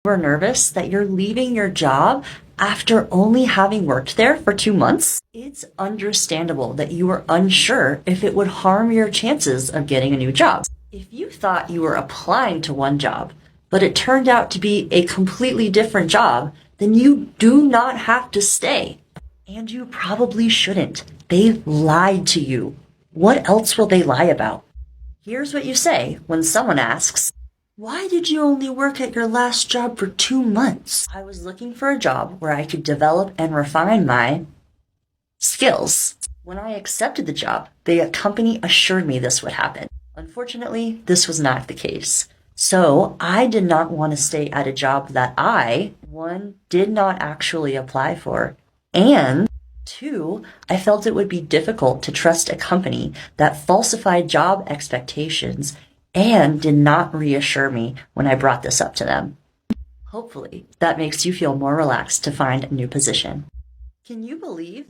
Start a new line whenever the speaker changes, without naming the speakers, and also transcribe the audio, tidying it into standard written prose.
You're nervous that you're leaving your job after only having worked there for 2 months? It's understandable that you were unsure if it would harm your chances of getting a new job. If you thought you were applying to one job, but it turned out to be a completely different job, then you do not have to stay. And you probably shouldn't. They lied to you. What else will they lie about? Here's what you say when someone asks, "Why did you only work at your last job for 2 months?" "I was looking for a job where I could develop and refine my skills. When I accepted the job, the company assured me this would happen. Unfortunately, this was not the case. So I did not want to stay at a job that I, one, did not actually apply for, and two, I felt it would be difficult to trust a company that falsified job expectations and did not reassure me when I brought this up to them." Hopefully, that makes you feel more relaxed to find a new position. Can you believe